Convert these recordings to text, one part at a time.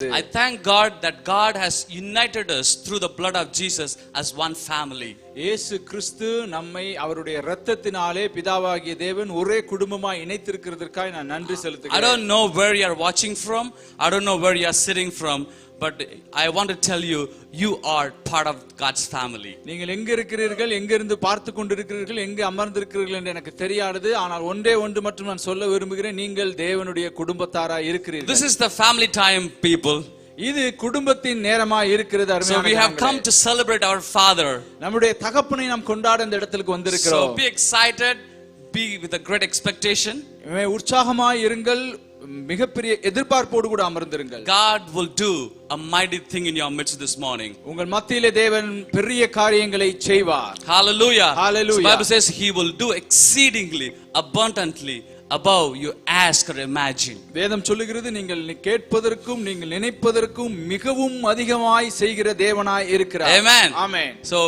I thank God that God has united us through the blood of Jesus as one family. இயேசு கிறிஸ்து நம்மை அவருடைய இரத்தத்தினாலே பிதாவாகிய தேவன் ஒரே குடும்பமாய் இணைத்திருக்கிறதற்காக நான் நன்றி செலுத்துகிறேன். I don't know where you are watching from. I don't know where you are sitting from. But I want to tell you, you are part of God's family. நீங்கள் எங்க இருக்கிறீர்கள், எங்க இருந்து பார்த்து கொண்டிருக்கிறீர்கள், எங்க அமர்ந்திருக்கிறீர்கள் என்று எனக்கு தெரியாது. ஆனால் ஒன்று மட்டும் நான் சொல்ல விரும்புகிறேன், நீங்கள் தேவனுடைய குடும்பத்தாராய் இருக்கிறீர்கள். This is the family time, people. இது குடும்பத்தின் நேரமாய் இருக்கிறது. So we have come to celebrate our Father. நம்முடைய தகப்பனை நாம் கொண்டாட இந்த இடத்துக்கு வந்திருக்கிறோம். So be excited, be with a great expectation. உற்சாகமாய் இருங்கள், மிகப்பெரிய எதிர்பார்ப்போடு கூட அமர்ந்திருங்கள். God will do a mighty thing in your midst this morning. உங்கள் மத்தியிலே தேவன் பெரிய காரியங்களை செய்வார். Hallelujah. Hallelujah. The Bible says he will do exceedingly abundantly above you ask or imagine. வேதம் சொல்லுகிறது, நீங்கள் கேட்பதற்கும் நீங்கள் நினைப்பதற்கும் மிகவும் அதிகமாய் செய்கிற தேவனாய் இருக்கிறார். Amen. Amen. So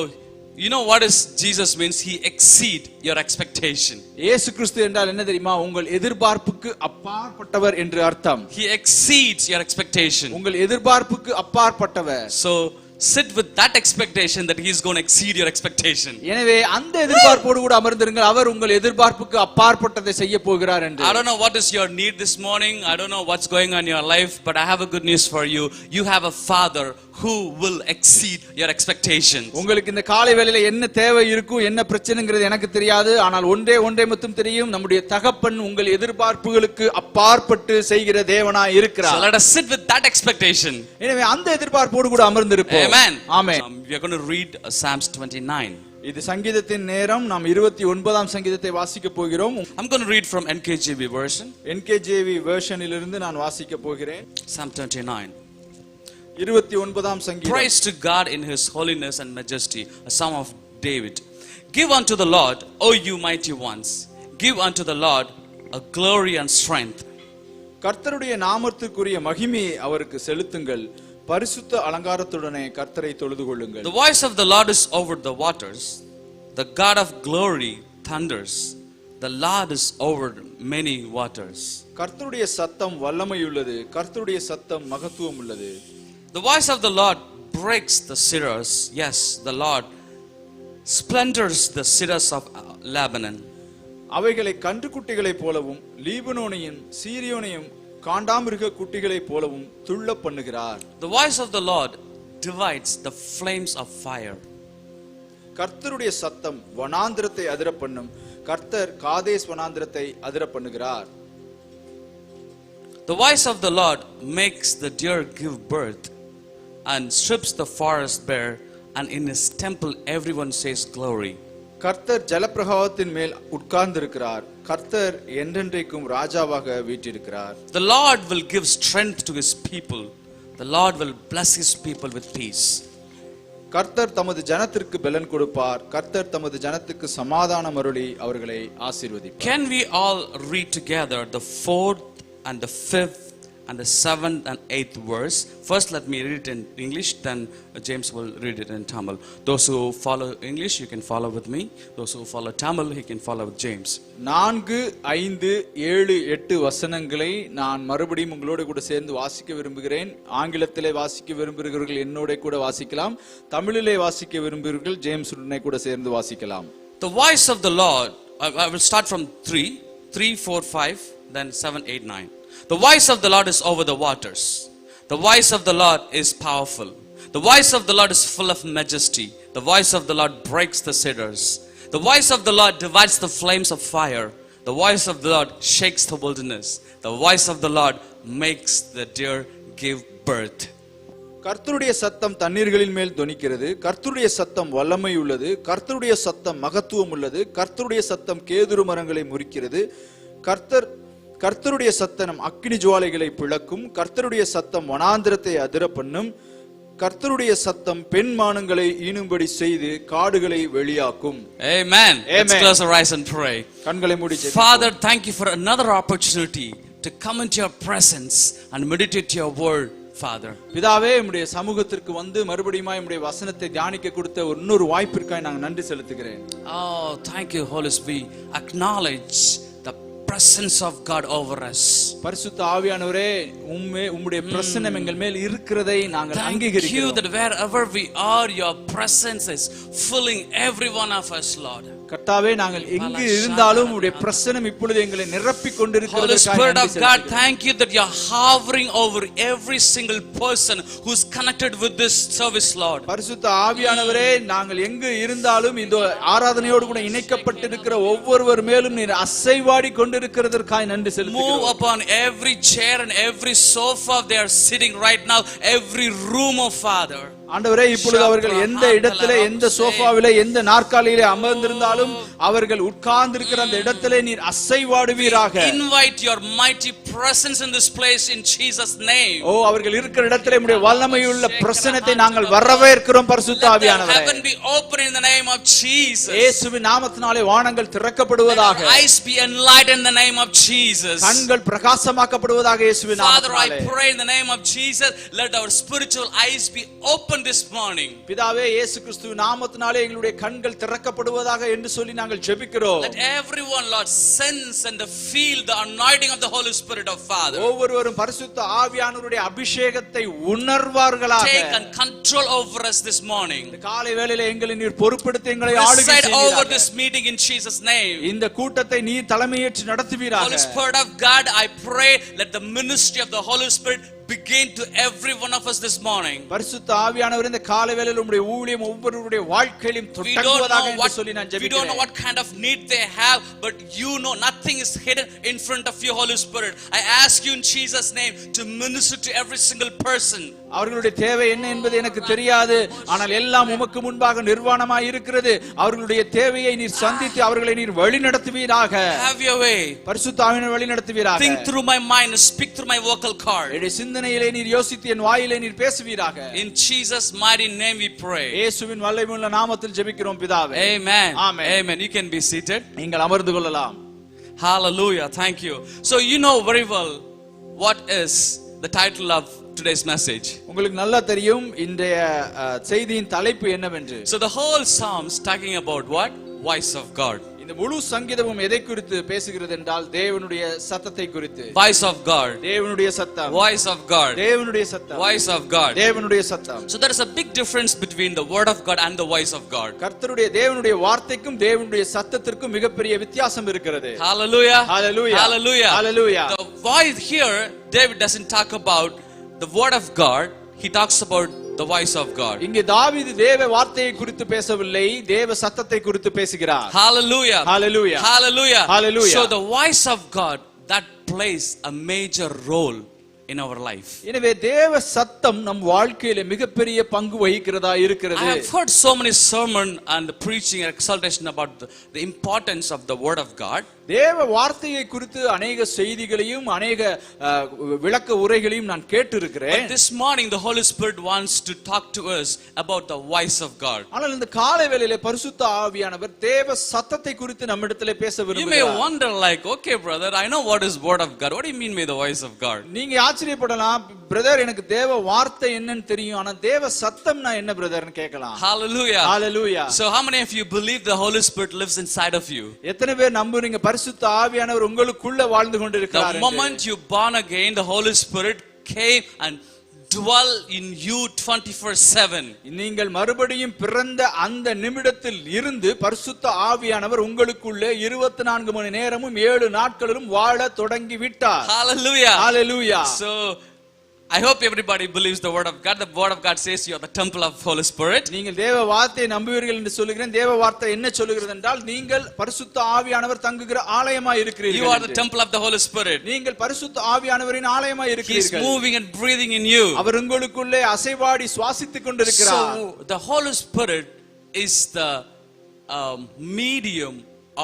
you know what is Jesus means? He exceed your expectation. இயேசு கிறிஸ்து என்றால் என்ன தெரியுமா? உங்கள் எதிர்பார்ப்புக்கு அப்பாற்பட்டவர் என்று அர்த்தம். He exceeds your expectation. உங்கள் எதிர்பார்ப்புக்கு அப்பாற்பட்டவர். So sit with that expectation that he is going to exceed your expectation. எனவே அந்த எதிர்பார்ப்போடு கூட அமர்ந்திருங்கள், அவர் உங்கள் எதிர்பார்ப்புக்கு அப்பாற்பட்டதை செய்ய போகிறார் என்று. I don't know what is your need this morning. I don't know what's going on in your life, but I have a good news for you. You have a Father who will exceed your expectations. உங்களுக்கு இந்த காலை வேளையில என்ன தேவை இருக்கும், என்ன பிரச்சனைங்கிறது எனக்கு தெரியாது. ஆனால் ஒன்றே மட்டும் தெரியும், நம்முடைய தகப்பன் உங்கள் எதிர்பார்ப்புகளுக்கு அப்பாற்பட்டு செய்கிற தேவனாய் இருக்கிறார். So let us sit with that expectation. எனவே அந்த எதிர்பார்ப்போடு கூட அமர்ந்திருப்போம். Amen. Amen. We are going to read Psalms 29. இது சங்கீதத்தின் நேரம். நாம் 29ஆம் சங்கீதத்தை வாசிக்க போகிறோம். I'm going to read from NKJV version. NKJV வெர்ஷனிலிருந்து நான் வாசிக்க போகிறேன். Psalm 29. 29ஆம் சங்கீதம். Praise to God in his holiness and majesty, a psalm of David. Give unto the Lord, O you mighty ones, give unto the Lord a glory and strength. கர்த்தருடைய நாமத்திற்குரிய மகிமையை அவருக்கு செலுத்துங்கள், பரிசுத்த அலங்காரத்துடனே கர்த்தரை தொழுது கொள்ளுங்கள். The voice of the Lord is over the waters, the God of glory thunders, the Lord is over many waters. கர்த்தருடைய சத்தம் வல்லமையுள்ளது, கர்த்தருடைய சத்தம் மகத்துவம் உள்ளது. The voice of the Lord breaks the cedars. Yes, the Lord splendors the cedars of Lebanon. அவைகளை கன்றுக்குட்டிகளைப் போலவும் லீபனோனையும் சீரியோனையும் காண்டாமிருக குட்டிகளைப் போலவும் துள்ள பண்ணுகிறார். The voice of the Lord divides the flames of fire. கர்த்தருடைய சத்தம் வனாந்திரத்தை அதிர பண்ணும், கர்த்தர் காதேஸ் வனாந்திரத்தை அதிர பண்ணுகிறார். The voice of the Lord makes the deer give birth and strips the forest bare, and in his temple everyone says glory. கர்த்தர் ஜலப்பிரவாகத்தின் மேல் உட்கார்ந்திருக்கிறார், கர்த்தர் என்றென்றைக்கும் ராஜாவாக வீற்றிருக்கிறார். The Lord will give strength to his people. The Lord will bless his people with peace. கர்த்தர் தமது ஜனத்திற்கு பலன் கொடுப்பார், கர்த்தர் தமது ஜனத்துக்கு சமாதானம் அருளி அவர்களை ஆசீர்வதிப்பார். Can we all read together the 4th and the 5th and the 7th and 8th verse? First let me read it in English, then James will read it in Tamil. Those who follow English, you can follow with me. Those who follow Tamil, he can follow with James. 4, 5, 7, 8 வசனங்களை நான் மறுபடியும் உங்களோடு கூட சேர்ந்து வாசிக்க விரும்புகிறேன். ஆங்கிலத்திலே வாசிக்க விரும்புகிறவர்கள் என்னோட கூட வாசிக்கலாம், தமிழிலே வாசிக்க விரும்புகிறவர்கள் ஜேம்ஸ் உடனே கூட சேர்ந்து வாசிக்கலாம். The voice of the Lord, I will start from 3, 4, 5, then 7, 8, 9. The voice of the Lord is over the waters. The voice of the Lord is powerful. The voice of the Lord is full of majesty. The voice of the Lord breaks the cedars. The voice of the Lord divides the flames of fire. The voice of the Lord shakes the wilderness. The voice of the Lord makes the deer give birth. கர்த்தருடைய சத்தம் தண்ணீர்களின் மேல் தொனிக்கிறது, கர்த்தருடைய சத்தம் வல்லமை உள்ளது, கர்த்தருடைய சத்தம் மகத்துவம் உள்ளது, கர்த்தருடைய சத்தம் கேதுரு மரங்களை முறிக்கிறது, கர்த்தருடைய சத்தம் அக்கினி ஜுவாலைகளை பிளக்கும், கர்த்தருடைய சத்தம் வனாந்திரத்தை அதிர பண்ணும், கர்த்தருடைய சத்தம் பெண் மானங்களை ஈனும்படி செய்து காடுகளை வெளியாக்கும். Amen. Let's close our eyes and pray. கண்களை மூடி ஜெபிப்போம். Father, thank you for another opportunity to come into your presence and meditate your word, Father. பிதாவே, உம்முடைய சமூகத்திற்கு வந்து மறுபடியும் உம்முடைய வசனத்தை தியானிக்க கொடுத்த இன்னொரு வாய்ப்பிற்காக நான் நன்றி செலுத்துகிறேன். Oh, thank you, Holy Spirit. Acknowledge the presence of God over us. பரிசுத்த ஆவியானவரே உம்முடைய பிரசன்னம் எங்கள் மேல் இருக்கிறதை நாங்கள் Thank you அங்கீகரிக்கிறோம். that wherever we are, your presence is filling every one of us, Lord. கர்த்தாவே, நாங்கள் எங்கு இருந்தாலும் உம்முடைய பிரசன்னம் இப்பொழுது எங்களை நிரப்பிக் Holy கொண்டிருக்கிறதற்காக Spirit நன்றி of God, செலுத்துகிறோம். thank you that you're hovering over every single person who's connected with this service, Lord. பரிசுத்த ஆவியானவரே, நாங்கள் எங்கு இருந்தாலும் இந்த ஆராதனையோடு கூட இணைக்கப்பட்டிருக்கிற ஒவ்வொருவர் மேலும் நீர் அசைவாடி கொண்டிருக்கிறதற்காக நன்றி Move செலுத்துகிறோம். upon every chair and every sofa they are sitting right now, every room, oh Father. ஆண்டவரே, இப்பொழுது அவர்கள் எந்த இடத்திலே, எந்த சோஃபாவிலே, எந்த நாற்காலியிலே அமர்ந்திருந்தாலும் அவர்கள் உட்கார்ந்திருக்கிற அந்த இடத்திலே நீர் அசைவாடுவீராக. Invite your mighty presence in this place in Jesus' name. ஓ, அவர்கள் இருக்கிற இடத்திலே உம்முடைய வல்லமையுள்ள பிரசன்னத்தை நாங்கள் வரவேற்கிறோம் பரிசுத்த Let the ஆவியானவரே. heaven be open in the name of Jesus. இயேசுவின் நாமத்தினாலே வானங்கள் திறக்கப்படுவதாக. Let our eyes be enlightened in the name of Jesus. கண்கள் பிரகாசமாக்கப்படுவதாக இயேசுவின் Father, I நாமத்தினாலே. pray in the name of Jesus, let our spiritual eyes be open this morning. பிதாவே, இயேசு கிறிஸ்துவின் நாமத்தினாலே எங்களுடைய கண்கள் திறக்கப்படுவதாக என்று சொல்லி நாங்கள் ஜெபிக்கிறோம். Let everyone, Lord, sense and feel the anointing of the Holy Spirit of Father. ஒவ்வொருவரும் பரிசுத்த ஆவியானவருடைய அபிஷேகத்தை உணர்வார்களாக. Take and control over us this morning. இந்த காலை வேளையிலே எங்களை நீர் பொறுப்படுத்தி எங்களை ஆளுகை Preside over செய்வீராக. this meeting in Jesus' name. இந்த கூட்டத்தை நீர் தலைமையேற்று நடத்துவீராக. Holy Spirit of God, I pray, let the ministry of the Holy Spirit begin to every one of us this morning. பரிசுத்த ஆவியானவர் இந்த காலை வேளையில் உம்முடைய ஊழியம் ஒவ்வொருவருடைய வாழ்க்கையிலும் தொடங்குவதாக என்று சொல்லி நான் We don't know ஜெபிக்கிறேன். what kind of need they have, but you know nothing is hidden in front of you, Holy Spirit. I ask you in Jesus' name to minister to every single person. அவர்களுடைய தேவை என்ன என்பது எனக்கு தெரியாது, ஆனால் எல்லாம் உமக்கு முன்பாக நிர்வாணமாய் இருக்கிறது. அவர்களுடைய தேவையை நீர் சந்தித்து அவர்களை நீர் வழி நடத்துவீராக. Have your way. பரிசுத்த ஆவியானவர் வழி நடத்துவீராக. Think through my mind and speak through my vocal cord. என்னுடைய சிந்தனையிலே நீர் யோசித்து என் வாயிலே நீர் பேசுவீராக. In Jesus' mighty name we pray. இயேசுவின் வல்லமையுள்ள நாமத்தில் ஜெபிக்கிறோம் பிதாவே. Amen. Amen. Amen. You can be seated. நீங்கள் அமர்ந்து கொள்ளலாம். Hallelujah. Thank you. So you know very well what is the title of today's message. உங்களுக்கு நல்லா தெரியும் இன்றைய செய்தியின் தலைப்பு என்னவென்று. So the whole psalm's talking about what? Voice of God. இந்த முழு சங்கீதமும் எதை குறித்து பேசுகிறது என்றால் தேவனுடைய சத்தத்தை குறித்து. Voice of God. தேவனுடைய சத்தம். Voice of God. தேவனுடைய சத்தம். Voice of God. தேவனுடைய சத்தம். So there is a big difference between the word of God and the voice of God. கர்த்தருடைய தேவனுடைய வார்த்தைக்கும் தேவனுடைய சத்தத்திற்கும் மிகப்பெரிய வித்தியாசம் இருக்கிறது. Hallelujah. Hallelujah. Hallelujah. Hallelujah. The voice here, David doesn't talk about the word of God. He talks about the voice of God. இங்கே தாவீது தேவ வார்த்தையை குறித்து பேசவில்லை, தேவ சத்தத்தை குறித்து பேசுகிறார். Hallelujah. Hallelujah. Hallelujah. Hallelujah. So the voice of God that plays a major role in our life. எனவே தேவ சத்தம் நம் வாழ்க்கையிலே மிகப்பெரிய பங்கு வகிக்கிறதா இருக்கிறது. I have heard so many sermon and preaching and exaltation about the importance of the word of God. தேவ வார்த்தையை குறித்து அநேக செய்திகளையும் அநேக விளக்க உரைகளையும் நான் கேட்டிருக்கிறேன். But this morning the Holy Spirit wants to talk to us about the voice of God. ஆனால் இந்த காலை வேளையிலே பரிசுத்த ஆவியானவர் தேவ சத்தத்தை குறித்து நம்மிடத்திலே பேச You may விரும்புகிறார். wonder like, okay brother, I know what is word of God. What do you mean by the voice of God? நீங்க ஆச்சரியப்படலாம், பிரதர் எனக்கு தேவ வார்த்தை என்னன்னு தெரியும், ஆனா தேவ சத்தம்னா என்ன பிரதர்னு கேட்கலாம். Hallelujah. Hallelujah. So how many of you believe the Holy Spirit lives inside of you? எத்தனை பேர் நம்புறீங்க பரிசுத்த ஆவியானவர் உங்களுக்குள்ள வாழ்ந்து கொண்டிருக்கிறார்? The moment you born again, the Holy Spirit came and dwell in you 24/7. நீங்கள் மறுபடியும் பிறந்த அந்த நிமிடத்தில் இருந்து பரிசுத்த ஆவியானவர் உங்களுக்குள்ளே 24 மணி நேரமும் 7 நாட்களிலும் வாழ தொடங்கி விட்டார். Hallelujah. Hallelujah. So I hope everybody believes the word of God. The word of God says you are the temple of Holy Spirit. நீங்கள் தேவ வார்த்தையை நம்புவீர்கள் என்று சொல்லுகிறேன். தேவ வார்த்தை என்ன சொல்லுகிறது என்றால் நீங்கள் பரிசுத்த ஆவியானவர் தங்குகிற ஆலயமாய் இருக்கிறீர்கள். You are the temple of the Holy Spirit. நீங்கள் பரிசுத்த ஆவியானவரின் ஆலயமாய் He is இருக்கிறீர்கள். moving and breathing in you. அவர் உங்களுக்குள்ளே அசைவாடி சுவாசித்துக் கொண்டிருக்கிறார். So the Holy Spirit is the medium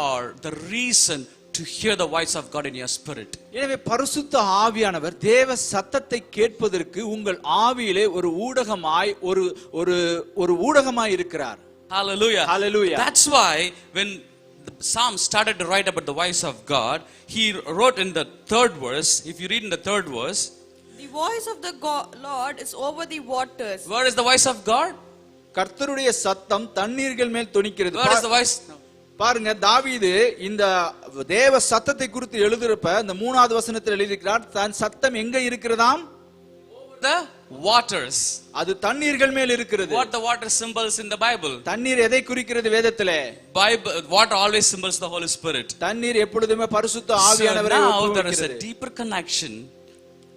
or the reason to hear the voice of God in your spirit. எனவே பரிசுத்த ஆவியானவர் தேவ சத்தத்தை கேட்பதற்கு உங்கள் ஆவியிலே ஒரு ஊடகமாய் ஒரு ஊடகமாய் இருக்கிறார். Hallelujah. Hallelujah. That's why when the Psalm started to write about the voice of God, he wrote in the third verse, if you read in the third verse, the voice of the Lord is over the waters. Where is the voice of God? கர்த்தருடைய சத்தம் தண்ணீர்கள் மேல் தொனிக்கிறது. Where is the voice? பாருங்க தாவீது இந்த தேவ சத்தத்தை குறித்து எழுதுறப்ப இந்த 3வது வசனத்தில் எழுதியிருக்கிறார், தன் சத்தம் எங்க இருக்கிறதாம்? The waters. அது தண்ணீர்கள் மேல் இருக்கிறது. What the water symbols in the Bible? தண்ணீர் எதை குறிக்கிறது வேதத்திலே? Bible, water always symbols the Holy Spirit. தண்ணீர் எப்பொழுதுமே பரிசுத்த ஆவியானவரை So now there is a ஒப்புவிக்கிறது. deeper connection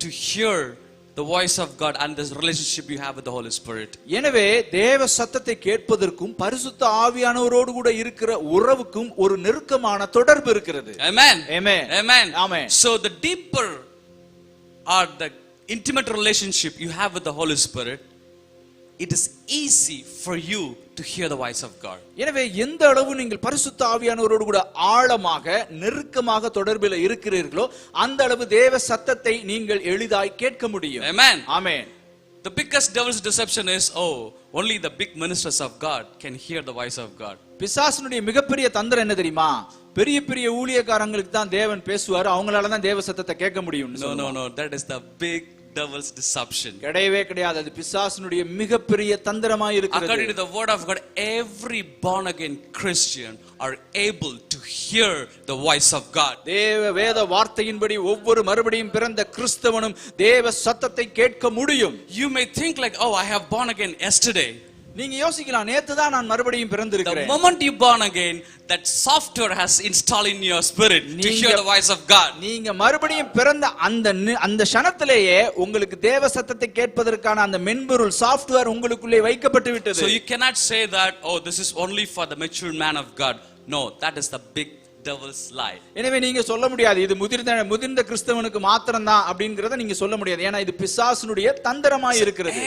to hear the voice of God and this relationship you have with the Holy Spirit. எனவே தேவ சத்தத்தை கேட்பதற்கும் பரிசுத்த ஆவியானவரோடு கூட இருக்கிற உறவுக்கும் ஒரு நெருக்கமான தொடர்பு இருக்கிறது. Amen. Amen. Amen. Amen. So the deeper or the intimate relationship you have with the Holy Spirit, it is easy for you to hear the voice of God. எனவே எந்த அளவு நீங்கள் பரிசுத்த ஆவியானவரோடு கூட ஆழமாக நெருக்கமாக தொடர்பில் இருக்கிறீர்களோ அந்த அளவு தேவ சத்தத்தை நீங்கள் எளிதாய் கேட்க முடியும். Amen. Amen. The biggest devil's deception is, oh, only the big ministers of God can hear the voice of God. பிசாசுனுடைய மிகப்பெரிய தந்திரம் என்ன தெரியுமா? பெரிய பெரிய ஊழியக்காரங்களுக்கு தான் தேவன் பேசுவார், அவங்களால தான் தேவ சத்தத்தை கேட்க முடியும். No, that is the big devil's deception. கிடையவே கிடையாது. அது பிசாசுனுடைய மிகப்பெரிய தந்திரமாய் இருக்கிறது. According to the word of God, every born again Christian are able to hear the voice of God. தேவ வேத வார்த்தையின்படி ஒவ்வொரு மறுபடியும் பிறந்த கிறிஸ்தவனும் தேவ சத்தத்தை கேட்க முடியும். You may think like, oh, I have born again yesterday. நீங்க யோசிக்கலாம், நேத்து தான் நான் மறுபடியும் The பிறந்திருக்கிறேன். moment you born again, that software has installed in your spirit to hear the voice of God. நீங்க மறுபடியும் பிறந்த அந்த க்ஷணத்திலேயே உங்களுக்கு தேவ சத்தத்தை கேட்பதற்கான அந்த மென்பொருள் சாஃப்ட்வேர் உங்களுக்குள்ளே வைக்கப்பட்டு விட்டது. So you cannot say that, oh, this is only for the mature man of God. No, that is the big devil's lie. எனவே நீங்க சொல்ல முடியாது இது முதிர்ந்த கிறிஸ்தவனுக்கு மாத்திரம்தான் அப்படிங்கறத நீங்க சொல்ல முடியாது. ஏன்னா இது பிசாசுனுடைய தந்திரமாய் இருக்கிறது.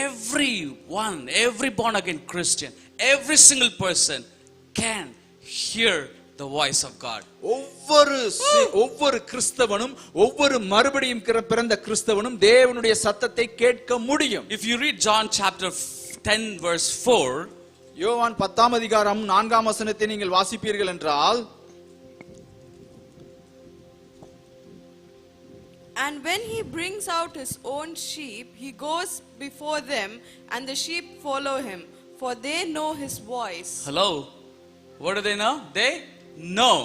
Every born again Christian, every single person can hear the voice of God. ஒவ்வொரு கிறிஸ்தவனும் ஒவ்வொரு மறுபடியும் பிறந்த கிறிஸ்தவனும் தேவனுடைய சத்தத்தை கேட்க முடியும். If you read John chapter 10 verse 4, யோவான் 10ஆம் அதிகாரம் 4ஆம் வசனத்தை நீங்கள் வாசிப்பீர்கள் என்றால், and when he brings out his own sheep, he goes before them, and the sheep follow him, for they know his voice. hello, what do they know? They know.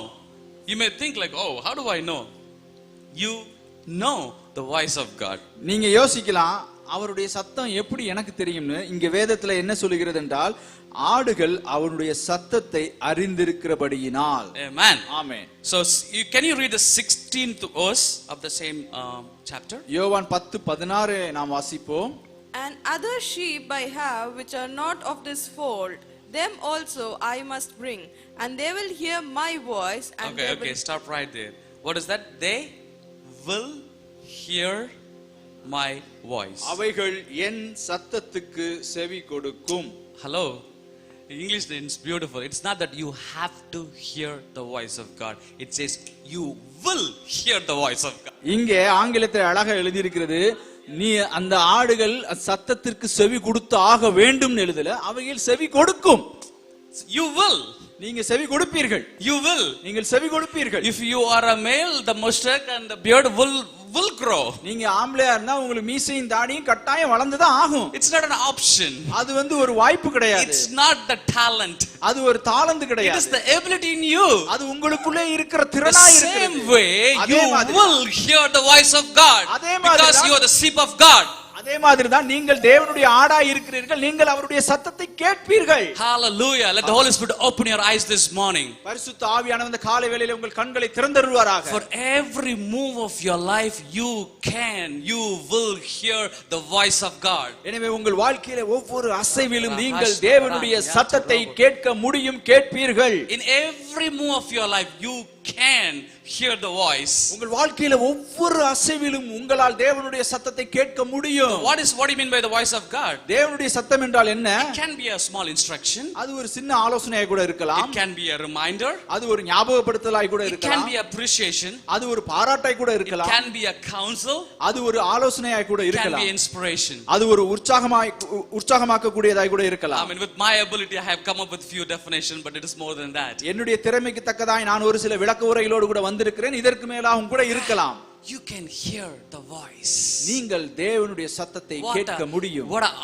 You may think like, oh, how do I know? You know the voice of God. நீங்க யோசிக்கலாம், அவருடைய சத்தம் எப்படி எனக்கு தெரியும்னு. இங்க வேதத்துல என்ன சொல்லுகிறது என்றால், ஆடுகள் அவருடைய சத்தத்தை அறிந்திருக்கிறபடியினால். Amen. Amen. So can you read the 16th verse of the same chapter? யோவான் 10:16 நாம் வாசிப்போம். And other sheep I have which are not of this fold, them also I must bring, and they will hear my voice, and Okay, stop right there. What is that? They will hear my voice. அவைகள் என் சத்தத்துக்கு செவி கொடுக்கும். Hello. English is beautiful. It's not that you have to hear the voice of God. It says you will hear the voice of God. இங்கே ஆங்கிலத்தில் அழகா எழுதி இருக்கிறது, நீ அந்த ஆடுகள் சத்தத்திற்கு செவி கொடுத்து ஆக வேண்டும் எழுதல, அவைகள் செவி கொடுக்கும். You will. நீங்க செவி கொடுப்பீர்கள். You will. நீங்கள் செவி கொடுப்பீர்கள். If you are a male, the mustache and the beard will grow. நீங்க ஆம்பளையா இருந்தா உங்களுக்கு மீசையும் தாடியும் கட்டாயம் வளர்ந்துதான் ஆகும். It's not an option. அது ஒரு வாய்ப்பு கிடையாது. It's not the talent. அது ஒரு தாளந்து கிடையாது. It is the ability in you. அது உங்களுக்குள்ளே இருக்கிற திறனாய் இருக்கிறது. The same way you will hear the voice of God because you are the sheep of God. அதே மாதிரி தான் நீங்கள் தேவனுடைய ஆடாய் இருக்கிறீர்கள், நீங்கள் அவருடைய சத்தத்தை கேட்பீர்கள். Hallelujah. Let the Holy Spirit open your eyes this morning. பரிசுத்த ஆவியானவர் இந்த காலை வேளையிலே உங்கள் கண்களை திறந்தருள்வாராக. For every move of your life you will hear the voice of God. எனவே உங்கள் வாழ்க்கையிலே ஒவ்வொரு அசைவிலும் நீங்கள் தேவனுடைய சத்தத்தை கேட்க முடியும், கேட்பீர்கள். In every move of your life you can hear the voice. உங்கள் வாழ்க்கையில ஒவ்வொரு அசைவிலும் உங்களால் தேவனுடைய சத்தத்தை கேட்க முடியும். What do you mean by the voice of God? தேவனுடைய சத்தம் என்றால் என்ன? It can be a small instruction. அது ஒரு சின்ன ஆலோசனையாய் கூட இருக்கலாம். It can be a reminder. அது ஒரு ஞாபகப்படுத்தலாய் கூட இருக்கலாம். It can be appreciation. அது ஒரு பாராட்டாய் கூட இருக்கலாம். It can be a counsel. அது ஒரு ஆலோசனையாய் கூட இருக்கலாம். It can be inspiration. அது ஒரு உற்சாகமாக்க கூடியதாய் கூட இருக்கலாம். I mean, with my ability I have come up with few definitions, but it is more than that. என்னுடைய திறமைக்கு தக்கதாய் நான் ஒரு சில விளக்க உரைகளோடு கூட வந்திருக்கிறேன். இதற்கு மேலாகவும் கூட இருக்கலாம். You can hear the voice. நீங்கள் தேவனுடைய சத்தத்தை கேட்க முடியும். What an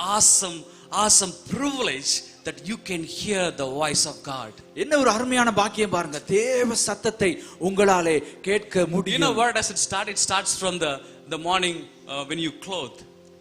awesome privilege that you can hear the voice of God. என்ன ஒரு அருமையான பாக்கியம் பாருங்க, தேவ சத்தத்தை உங்களாலே கேட்க You know முடியும். where does it start? It starts from the morning when you clothe.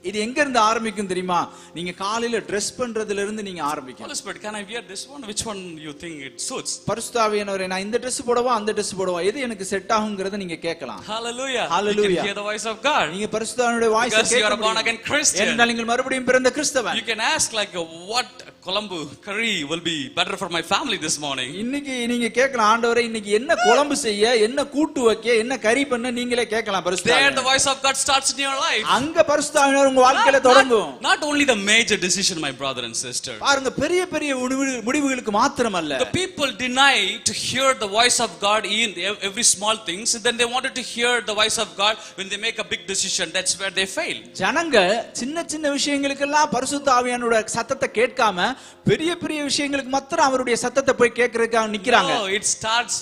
இது எங்க இருந்து ஆரம்பிக்கும் தெரியுமா? நீங்க காலையில Dress பண்றதுல இருந்து நீங்க ஆரம்பிக்கும். Holy Spirit, can I wear this one? Which one you think it suits? பரிசுத்த ஆவியானவரே, நான் இந்த Dress போடவா அந்த Dress போடவா, எது எனக்கு செட் ஆகும்ங்கறத நீங்க கேட்கலாம். Hallelujah. Hallelujah. You can hear the voice of God. நீங்க பரிசுத்த ஆவியானுடைய voice Because you are a கேட்க born again முடியும். Christian. ஏனென்றால் நீங்கள் மறுபடியும் பிறந்த கிறிஸ்தவன். You can ask like, what Colombo curry will be better for my family this morning. இன்னைக்கு நீங்க கேட்கலாம், ஆண்டவரே இன்னைக்கு என்ன குழம்பு செய்ய, என்ன கூட்டு வைக்க, என்ன கறி பண்ண நீங்களே கேட்கலாம். பரிசுத்த There the voice of God starts in your life. அங்க பரிசுத்த ஆவியானவர் உங்க வாழ்க்கையில தொடங்கும். Not only the major decision, my brother and sister. பாருங்க, பெரிய பெரிய முடிவுகளுக்கு மாத்திரமல்ல. The people deny to hear the voice of God in every small things. Then they wanted to hear the voice of God when they make a big decision. That's where they fail. ஜனங்க சின்ன சின்ன விஷயங்களுக்கெல்லாம் பரிசுத்த ஆவியானவருடைய சத்தத்தை கேட்காம பெரிய பெரிய விஷயங்களுக்கு மாத்திரம் அவருடைய சத்தத்தை போய் கேட்கறதுக்காக நிக்கிறாங்க. No, it starts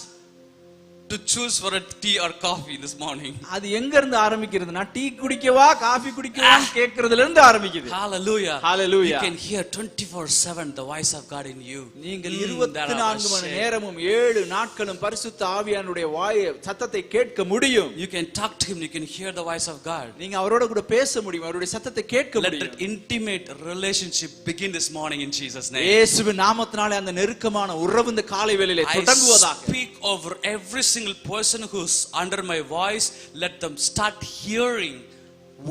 to choose for a tea or coffee this morning. அது எங்க இருந்து ஆரம்பிக்கிறதுனா, டீ குடிக்கவா காபி குடிக்கவா கேக்குறதுல இருந்து ஆரம்பிக்குது. Hallelujah. Hallelujah. You can hear 24/7 the voice of God in you. நீங்கள் 24 மணி நேரமும் 7 நாட்களும் பரிசுத்த ஆவியானுடைய சத்தத்தை கேட்க முடியும். You can talk to him, you can hear the voice of God. நீங்க அவரோட கூட பேச முடியும், அவருடைய சத்தத்தை கேட்க முடியும். Let that intimate relationship begin this morning in Jesus name. இயேசுவின் நாமத்தினாலே அந்த நெருக்கமான உறவு இந்த காலை வேளையிலே தொடங்குவதாக. I speak over every single person who's under my voice, let them start hearing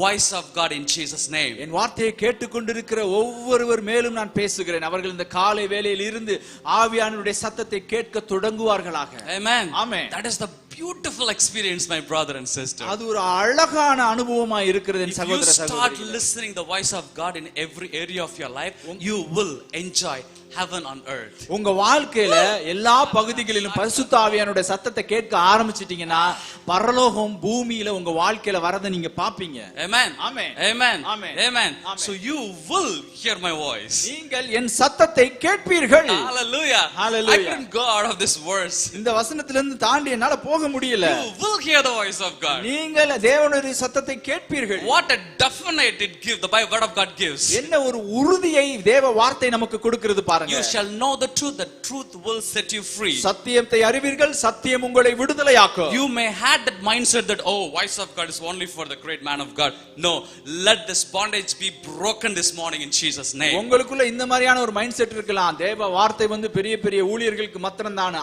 voice of God in Jesus name. என் வார்த்தையை கேட்டுக்கொண்டிருக்கிற ஒவ்வொருவர் மேலும் நான் பேசுகிறேன், அவர்கள் இந்த காலை வேளையில் இருந்து ஆவியானவருடைய சத்தத்தை கேட்க தொடங்குவார்களாக. Amen. Amen. That is the beautiful experience, my brother and sister. அது ஒரு அழகான அனுபவமா இருக்கிறது என் If you சகோதர start சகோதரிகளே. listening the voice of God in every area of your life, you will enjoy heaven on earth. உங்க வாழ்க்கையில எல்லா பகுதிகளிலும் பரிசுத்த ஆவியானுடைய சத்தத்தை கேட்க ஆரம்பிச்சிட்டீங்கன்னா பரலோகம் பூமியில உங்க வாழ்க்கையில வரதை நீங்க பாப்பீங்க. Amen. Amen. Amen. Amen. Amen. Amen. So you will hear my voice. நீங்கள் என் சத்தத்தை கேட்பீர்கள். Hallelujah. Hallelujah. I couldn't go out of this verse. இந்த வசனத்திலிருந்து தாண்டி என்னால போக முடியல. You will hear the voice of God. நீங்கள் தேவனுடைய சத்தத்தை கேட்பீர்கள். What a definite it gives, the word of God gives. என்ன ஒரு உறுதியை தேவ வார்த்தை நமக்கு கொடுக்கிறது பாருங்க. You shall know the truth will set you free. சத்தியத்தை அறிவீர்கள், சத்தியம் உங்களை விடுதலையாக்கும். You may have that mindset that, oh, voice of God is only for the great man of God. No, let this bondage be broken this morning in Jesus name. உங்களுக்குள்ள இந்த மாதிரியான ஒரு mind set இருக்கலாம், தேவ வார்த்தை பெரிய பெரிய ஊழியர்களுக்கு மாத்திரம்தான்.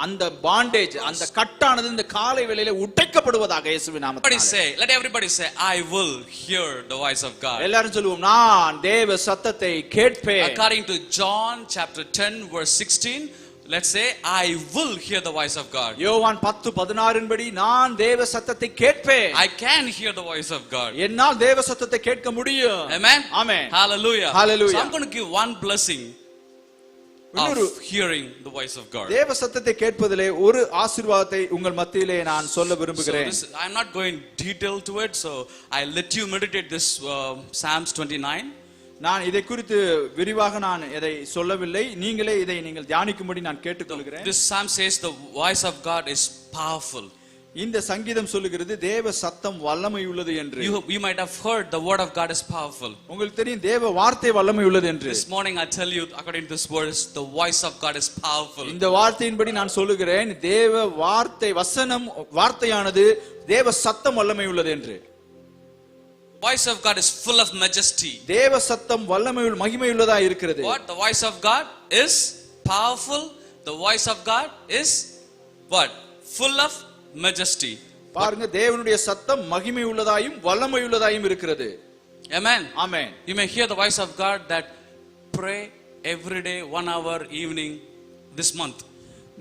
அந்த பாண்டேஜ், அந்த கட்டானது இந்த காலை வேளையிலே உடைக்கப்படுவதாக இயேசுவின் நாமத்தினாலே. Let everybody say, I will hear the voice of God. எல்லாரும் சொல்லுவோம், நான் தேவ சத்தத்தை கேட்பேன். According to John chapter 10 verse 16, let's say, I will hear the voice of God. யோவான் 10:16 படி நான் தேவ சத்தத்தை கேட்பேன். I can hear the voice of God. என்னால் தேவ சத்தத்தை கேட்க முடியும். Amen. Amen. Hallelujah. Hallelujah. So I'm going to give one blessing of hearing the voice of God. தேவ சத்தத்தை கேட்பதிலே ஒரு ஆசீர்வாதத்தை உங்கள் மத்தியிலே நான் சொல்ல விரும்புகிறேன். So I'm not going detail to it, so I'll let you meditate this Psalms 29. நான் இதை குறித்து விரிவாக நான் இதை சொல்லவில்லை, நீங்களே இதை நீங்கள் தியானிக்கும்படி நான் கேட்டுக்கொள்கிறேன். This psalm says the voice of God is powerful. இந்த சங்கீதம் சொல்லுகிறது தேவ சத்தம் வல்லமை உள்ளது என்று. You might have heard the word of God is powerful. உங்களுக்கு தெரியும் தேவ வார்த்தை வல்லமை உள்ளது என்று. This morning I tell you, according to this verse, the voice of God is powerful. இந்த வார்த்தையின்படி நான் சொல்லுகிறேன், தேவ வார்த்தை வார்த்தையானது தேவ சத்தம் வல்லமை உள்ளது என்று. Voice of God is full of majesty. தேவ சத்தம் வல்லமை மகிமை உள்ளதா இருக்கிறது. What? The voice of God is powerful. The voice of God is what? Full of majesty. பாருங்க, தேவனுடைய சத்தம் மகிமை உள்ளதாயும் வல்லமை உள்ளதாயும் இருக்கிறது. Amen. Amen. You may hear the voice of God that pray every day 1 hour evening this month.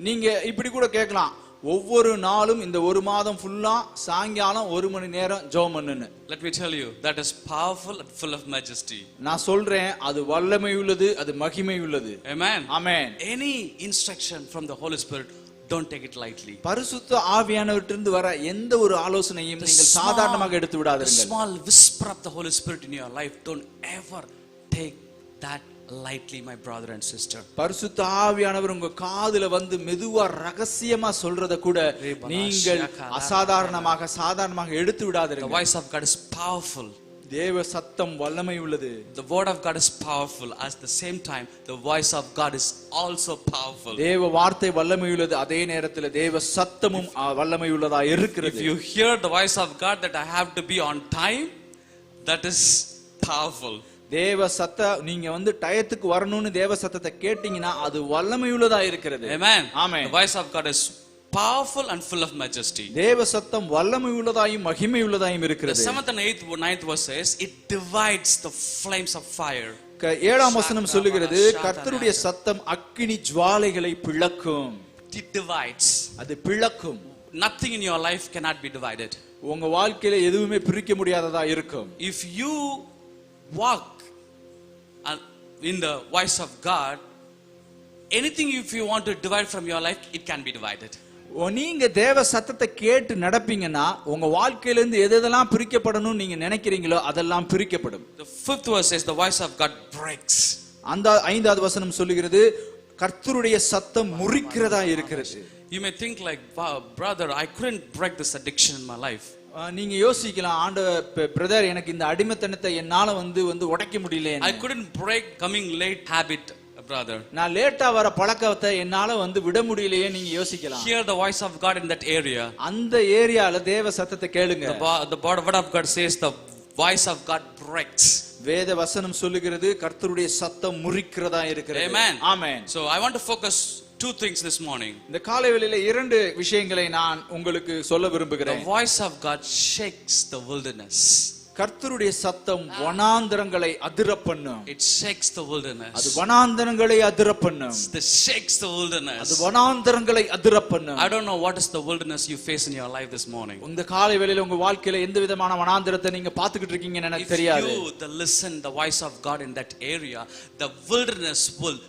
நீங்க இப்படி கூட கேட்கலாம், ஒவ்வொரு நாளும் இந்த ஒரு மாதம் ஃபுல்லா சாயங்காலம் 1 மணி நேரம் ஜெபம் பண்ணுன்னு. Let me tell you, that is powerful and full of majesty. நான் சொல்றேன், அது வல்லமை உள்ளது, அது மகிமை உள்ளது. Amen. Amen. Any instruction from the Holy Spirit, don't take it lightly. பரிசுத்த ஆவியானவரிடமிருந்து வர எந்த ஒரு ஆலோசனையும் நீங்கள் சாதாரணமாக எடுத்து விடாதீர்கள். The small whisper of the Holy Spirit in your life, don't ever take that lightly, my brother and sister. பரிசுத்த ஆவியானவர் உங்க காதுல மெதுவா ரகசியமா சொல்றத கூட நீங்கள் சாதாரணமாக எடுத்து The விடாதீர்கள். voice of God is powerful. தேவ சத்தம் வல்லமை உள்ளது. The word of God is powerful. At the same time, the voice of God is also powerful. தேவ வார்த்தை வல்லமை உள்ளது, அதே நேரத்தில் தேவ சத்தமும் வல்லமை உள்ளதா இருக்கிறது. If you hear the voice of God that I have to be on time, that is powerful. தேவ சத்த நீங்க டயத்துக்கு வரணும்னு தேவ சத்தத்தை கேட்டீங்கன்னா அது வல்லமை உள்ளதா இருக்கிறது. Amen. Amen. The voice of God is powerful and full of majesty. தேவ சத்தம் வல்லமை உள்ளதாயும் மகிமை உள்ளதாயும் The இருக்கிறது. 7th and 9th verse says it divides the flames of fire. 7ஆம் வசனம் சொல்லுகிறது கர்த்தருடைய சத்தம் அக்கினி ஜுவாலைகளை பிளக்கும். It divides. அது பிளக்கும். Nothing in your life cannot be divided. உங்க வாழ்க்கையில எதுவுமே பிரிக்க முடியாததா இருக்கும். If you walk in the voice of God, anything if you want to divide from your life, it can be divided. நீங்க தேவ சத்தத்தை கேட்டு நடப்பீங்கன்னா உங்க வாழ்க்கையில இருந்து எதெல்லாம் பிரிக்கப்படணும் நீங்க நினைக்கிறீங்களோ அதெல்லாம் பிரிக்கப்படும். The 5th verse says the voice of God breaks. அந்த 5வது வசனம் சொல்லுகிறது கர்த்தருடைய சத்தம் முறிக்கிறதா இருக்கிறது. You may think like, wow, brother, I couldn't break this addiction in my life. நீங்க யோசிக்கலாம், பிரதர் எனக்கு இந்த அடிமைத்தனத்தை என்னால உடைக்க முடியல. I couldn't break coming late habit, brother. நான் லேட்டா வர பழக்கத்தை என்னால விட முடியலையே நீங்க யோசிக்கலாம். Hear the voice of God in that area. அந்த ஏரியால தேவ சத்தத்தை கேளுங்க. The word of God says the voice of God breaks. வேத வசனம் சொல்லுகிறது கர்த்தருடைய சத்தம் முறிக்கிறதா இருக்கிறது. Amen. Amen. So I want to focus two things this morning. இந்த காலை வேளையில இரண்டு விஷயங்களை நான் உங்களுக்கு சொல்ல விரும்புகிறேன். The voice of God shakes the wilderness. கர்த்தருடைய சத்தம் வனாந்தரங்களை அதிர பண்ணும். It shakes the wilderness. அது வனாந்தரங்களை அதிர பண்ணும். It shakes the wilderness. அது வனாந்தரங்களை அதிர பண்ணும். I don't know what is the wilderness you face in your life this morning. இந்த காலை வேளையில உங்க வாழ்க்கையில எந்த விதமான வனாந்தரத்தை நீங்க பாத்துக்கிட்டு இருக்கீங்கன்னு எனக்கு தெரியாது. If you listen the voice of God in that area, the wilderness will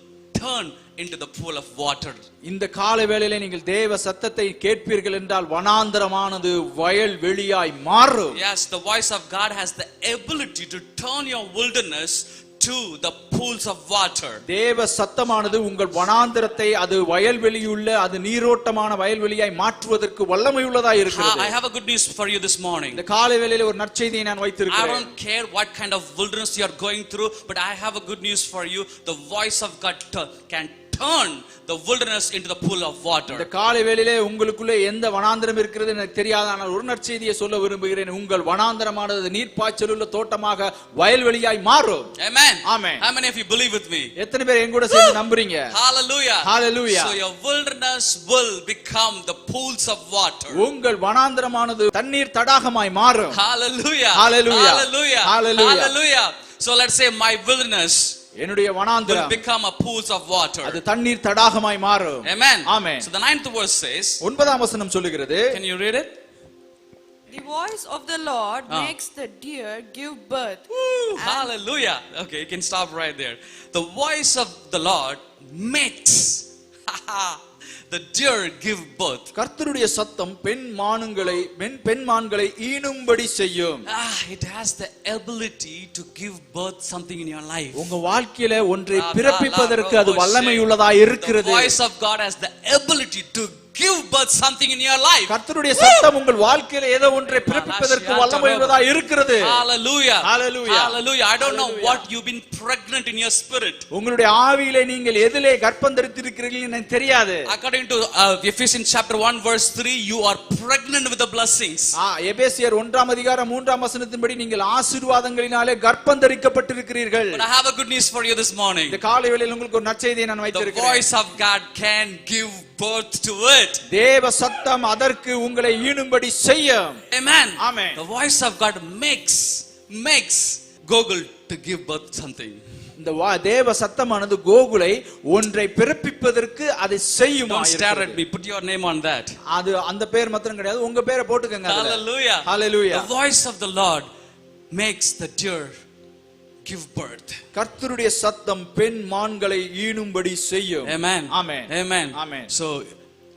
turn into the pool of water. இந்த காலை வேளையில நீங்கள் தேவ சத்தத்தை கேட்பீர்கள் என்றால் வனாந்தரமானது வயல் வெளியாய் மாறும். Yes, the voice of God has the ability to turn your wilderness to the pools of water. தேவ சத்தமானது உங்கள் வனாந்தரத்தை அது வயல்வெளியுள்ள அது நீரோட்டமான வயல்வெளியாய் மாற்றுவதற்கு வல்லமை உள்ளதாய் இருக்கிறது. I have a good news for you this morning. இந்த காலை வேளையில ஒரு நற்செய்தியை நான் வைத்திருக்கிறேன். I don't care what kind of wilderness you are going through, but I have a good news for you. The voice of God can turn the wilderness into the pool of water. இந்த காலை வேளையிலே உங்களுக்குள்ள எந்த வனாந்தரம் இருக்கிறது எனக்கு தெரியாது, ஆனால் ஒரு நற்செய்தியை சொல்ல விரும்புகிறேன். உங்கள் வனாந்தரமானது நீர்ப்பாய்ச்சல் உள்ள தோட்டமாக வயல்வெளியாய் மாறும். Amen. Amen. How many of you believe with me? எத்தனை பேர் என் கூட சேர்ந்து நம்புறீங்க? Hallelujah. Hallelujah. So your wilderness will become the pools of water. உங்கள் வனாந்தரமானது தண்ணீர் தடாகமாய் மாறும். Hallelujah. Hallelujah. Hallelujah. Hallelujah. Hallelujah. So let's say my wilderness என்னுடைய வனாந்தரம் will become a pools of water. அது தண்ணீர் தடாகமாய் மாறும். Amen. Amen. So the 9th verse says, 9ஆம் வசனம் சொல்லுகிறது, can you read it? The voice of the Lord makes the deer give birth. Hallelujah. Okay, you can stop right there. The voice of the Lord makes the deer give birth. கர்த்தருடைய சத்தம் பெண் மான்களை ஈனும்படி செய்யும். It has the ability to give birth something in your life. உங்க வாழ்க்கையில ஒன்றை பிறப்பிப்பதற்கு அது வல்லமை உள்ளதாய் இருக்கிறது. The voice of God has the ability to give birth something in your life. கர்த்தருடைய சத்தம் உங்கள் வாழ்க்கையில ஏதோ ஒன்றை பிறப்பிப்பதற்கு வல்லமை உள்ளதாய் இருக்கிறது. Hallelujah. Hallelujah. Hallelujah. I don't know what you've been pregnant in your spirit. உங்களுடைய ஆவியிலே நீங்கள் எதிலே கர்ப்பம் தரித்திருக்கிறீர்கள் எனக்கு தெரியாது. According to Ephesians chapter 1 verse 3, you are pregnant with the blessings. எபேசியர் 1ஆம் அதிகாரம் 3ஆம் வசனத்தின்படி நீங்கள் ஆசீர்வாதங்களினாலே கர்ப்பம் தரிக்கப்பட்டிருக்கிறீர்கள். But I have a good news for you this morning. இந்த காலை வேளையில் உங்களுக்கு ஒரு நற்செய்தியை நான் வைத்திருக்கிறேன். The voice of God can give birth to it. தேவ சத்தம் அதற்கு உங்களை ஈனும்படி செய்யும். Amen. Amen. The voice of God makes Google to give birth something. இந்த தேவ சத்தமானது கோகுலை ஒன்றை பிறப்பிப்பதற்கு அதை செய்யும். Don't stare at me. Put your name on that. அது அந்த பேர் மாத்திரம் கிடையாது, உங்க பேரை போட்டுக்கங்க. Hallelujah. Hallelujah. The voice of the Lord makes the deer give birth. கர்த்தருடைய சத்தம் பெண் மான்களை ஈனும்படி செய்யும். Amen. Amen. Amen. Amen. So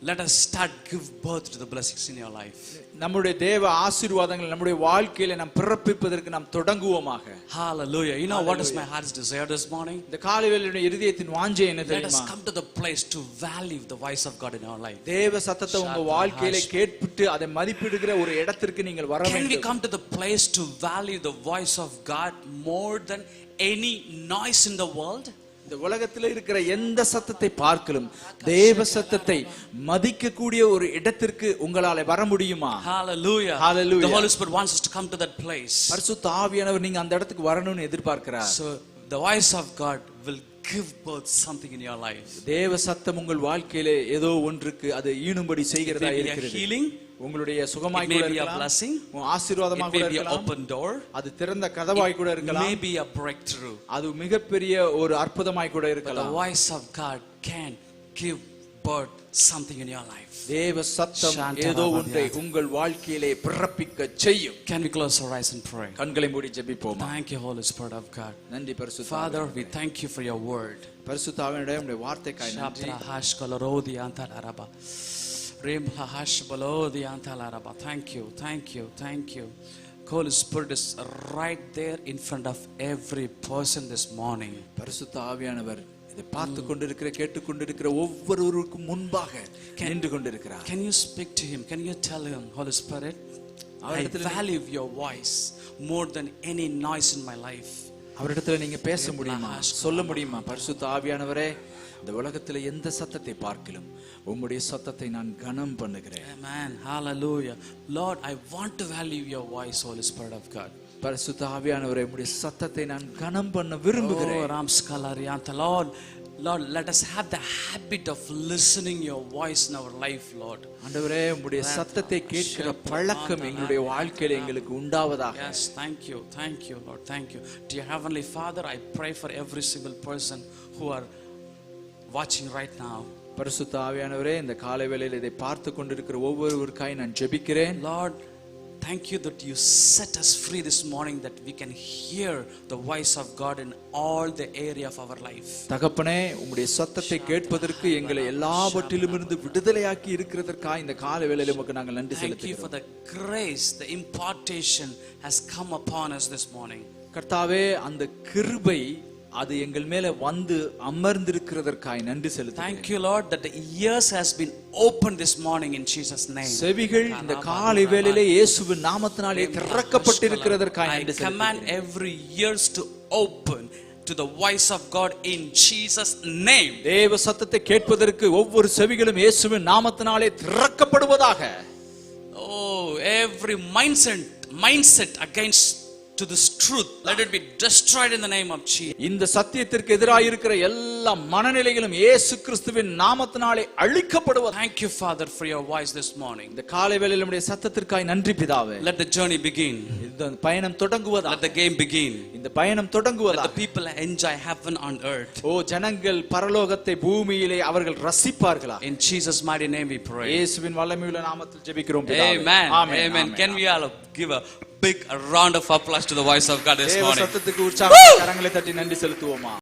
let us start give birth to the blessings in your life. நம்முடைய தேவ ஆசீர்வாதங்கள் நம்முடைய வாழ்க்கையில நாம் பிறப்பிப்பதற்கு நாம் தொடங்குவோமாக. Hallelujah. You know what is my heart's desire this morning? இந்த காலைவேளையினுடைய இருதயத்தின் வாஞ்சை என்ன Let us தெரியுமா? come to the place to value the voice of God in our life. தேவ சத்தத்தை உங்க வாழ்க்கையில கேட்பிட்டு அதை மதிப்பிடுகிற ஒரு இடத்திற்கு நீங்கள் வர Can we வேண்டும். come to the place to value the voice of God more than any noise in the world? இந்த உலகத்துல இருக்கிற எந்த சத்தத்தை பார்க்கலும் தேவ சத்தத்தை மதிக்கக்கூடிய ஒரு இடத்திற்கு உங்களால வர முடியுமா? Hallelujah. Hallelujah. The Holy Spirit wants us to come to that place. பரிசுத்த ஆவியானவர் நீங்க அந்த இடத்துக்கு வரணும்னு எதிர்பார்க்கிறார். So the voice of God will give birth something in your life. தேவ சத்தம் உங்கள் வாழ்க்கையிலே ஏதோ ஒன்றுக்கு அது ஈனும்படி செய்கிறதா இருக்கிறது. Healing, உங்களுடைய சுகமாய் it கூட may be a இருக்கலாம், blessing, ஆசீர்வாதமாக it கூட may be an இருக்கலாம், open door, அது திறந்த கதவாய் கூட it இருக்கலாம், may be a breakthrough. அது மிகப்பெரிய ஒரு அற்புதமாய் கூட But the இருக்கலாம். voice of God can give birth something in your life. தேவ சத்தம் ஏதோ ஒன்றை உங்கள் வாழ்க்கையிலே பிறப்பிக்க செய்யும். Can we close our eyes and pray? கண்களை மூடி ஜெபிப்போம். Thank you, Holy Spirit of God. நன்றி பரிசுத்த Father, we thank you for your word. பரிசுத்த ஆவியானவரே உம்முடைய வார்த்தைக்காய் நன்றி. Shabrahash kolorodi antalaraba. Rimhahash balodi antalaraba. Thank you, thank you, thank you. Holy Spirit is right there in front of every person this morning. பரிசுத்த ஆவியானவர் இதை பார்த்து கொண்டிருக்கிற கேட்டு கொண்டிருக்கிற ஒவ்வொருவருக்கும் முன்பாக நின்று கொண்டிருக்கிறார். Can you speak to him? Can you tell him, Holy Spirit, I value your voice more than any noise in my life. அவரிடத்துல நீங்க பேச முடியுமா, சொல்ல முடியுமா? பரிசுத்த ஆவியானவரே, இந்த உலகத்துல எந்த சத்தத்தை பார்க்கலும் உம்முடைய சத்தத்தை நான் கனம் பண்ணுகிறேன். Amen. Hallelujah. Lord, I want to value your voice, Holy Spirit of God. பரிசுத்த ஆவியானவரே, உம்முடைய சத்தத்தை நான் கனம் பண்ண விரும்புகிறேன். Oh, Ramskalarianta. Lord, let us have the habit of listening your voice in our life, Lord. ஆண்டவரே, உம்முடைய சத்தத்தை கேட்கிற பழக்கம் எங்களுடைய வாழ்க்கையில எங்களுக்கு உண்டாவதாக. Yes, thank you, Lord, thank you. Dear Heavenly Father, I pray for every single person who are watching right now. பரிசுத்த ஆவியானவரே, இந்த காலை வேளையில் இதை பார்த்து கொண்டிருக்கிற ஒவ்வொருவருக்காய் நான் ஜெபிக்கிறேன். Lord, thank you that you set us free this morning, that we can hear the voice of God in all the area of our life. தகப்பனே, உம்முடைய சத்தத்தை கேட்பதற்கு எங்களை எல்லாவற்றிலும் இருந்து விடுதலையாக்கி இருக்கிறதற்காக இந்த காலை வேளையில் உமக்கு நாங்கள் நன்றி Thank you for செலுத்துகிறோம். the grace, the impartation has come upon us this morning. கர்த்தாவே, அந்த கிருபை அது எங்கள் மேல வந்து அமர்ந்திருக்கிறதற்காய் நன்றி செலுத்துகிறேன். Thank you, Lord, that the ears has been opened this morning in Jesus' name. செவிகள் இந்த காலை வேளையிலே இயேசுவின் நாமத்தினாலே திறக்கப்பட்டிருக்கிறதற்காய் நன்றி I command செலுத்துகிறேன். every ears to open to the voice of God in Jesus' name. தேவ சத்தத்தை கேட்பதற்கு ஒவ்வொரு செவிகளும் இயேசுவின் நாமத்தினாலே திறக்கப்படுவதாக. Oh, every mindset against to this truth, let it be destroyed in the name of Jesus. இந்த சத்தியத்திற்கு எதிராக இருக்கிற எல்லா மனநிலைகளும் இயேசு கிறிஸ்துவின் நாமத்தினாலே அழிக்கப்படுவது. Thank you, Father, for your voice this morning. இந்த காலை வேளையில் நம்முடைய சத்தத்திற்காய் நன்றி பிதாவே. Let the journey begin. இந்த பயணம் தொடங்குவதா? Let the game begin. இந்த பயணம் தொடங்குவதா? Let the people enjoy heaven on earth. ஓ, ஜனங்கள் பரலோகத்தை பூமியிலே அவர்கள் ரசிப்பார்களா? In Jesus' mighty name we pray. இயேசுவின் வல்லமையுள்ள நாமத்தில் ஜெபிக்கிறோம் பிதாவே. Amen. Amen. Amen. Can we all give a big round of applause to the voice of God this தேவ morning? சத்தத்துக்கு உற்சாகமான கரங்களை தட்டி நன்றி செலுத்துவோமா?